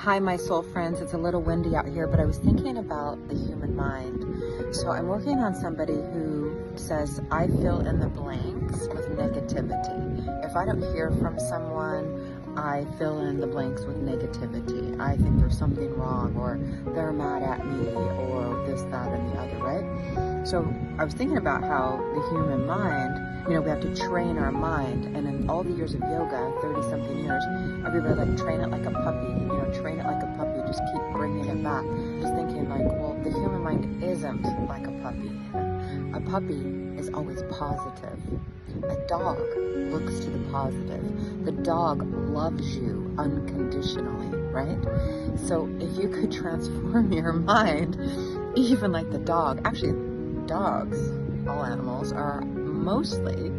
Hi, my soul friends. It's a little windy out here, but I was thinking about the human mind. So I'm working on somebody who says, I fill in the blanks with negativity. If I don't hear from someone, I fill in the blanks with negativity. I think there's something wrong, or they're mad at me, or this, that, and the other, right? So I was thinking about how the human mind, we have to train our mind. And in all the years of yoga, 30-something years, everybody train it like a puppy, train it like a puppy, just keep bringing it back. Just thinking well, the human mind isn't like a puppy. A puppy is always positive. A dog looks to the positive. The dog loves you unconditionally, right? So if you could transform your mind, even like the dog, actually dogs, all animals, are mostly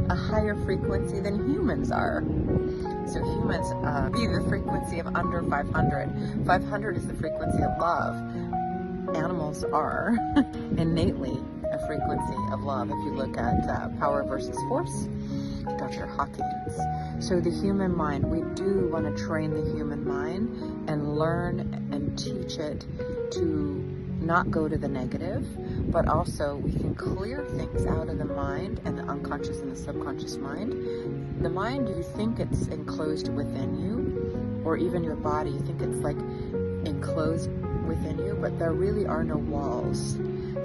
a higher frequency than humans are. So humans be the frequency of under 500. 500 is the frequency of love. Animals are innately a frequency of love. If you look at Power versus Force, Dr. Hawkins. So the human mind, we do want to train the human mind and learn and teach it to not go to the negative, but also we can clear things out of the mind and the unconscious and the subconscious mind. The mind, you think it's enclosed within you, or even your body, you think it's like enclosed within you, but there really are no walls.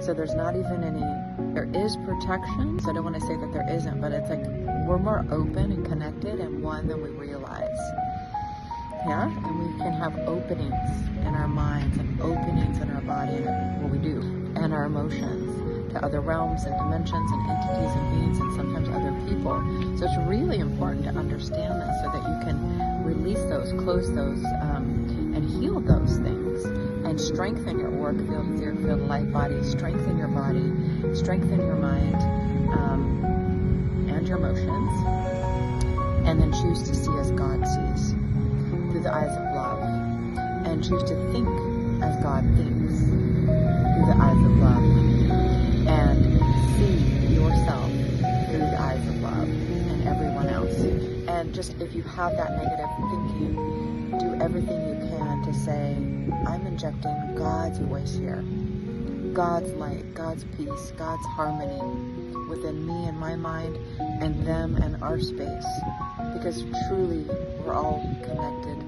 So there's not even any, there is protection. So I don't want to say that there isn't, but it's like we're more open and connected and one than we realize. Yeah, and we can have openings in our minds and openings in our body and what we do, and our emotions to other realms and dimensions and entities and beings and sometimes other people. So it's really important to understand this so that you can release those, close those, and heal those things and strengthen your auric field, etheric field, light body, strengthen your body, strengthen your mind and your emotions, and then choose to see as God sees, through the eyes of love, and choose to think as God thinks, through the eyes of love, and see yourself through the eyes of love and everyone else. And just if you have that negative thinking, do everything you can to say, I'm injecting God's voice here, God's light, God's peace, God's harmony within me and my mind and them and our space, because truly we're all connected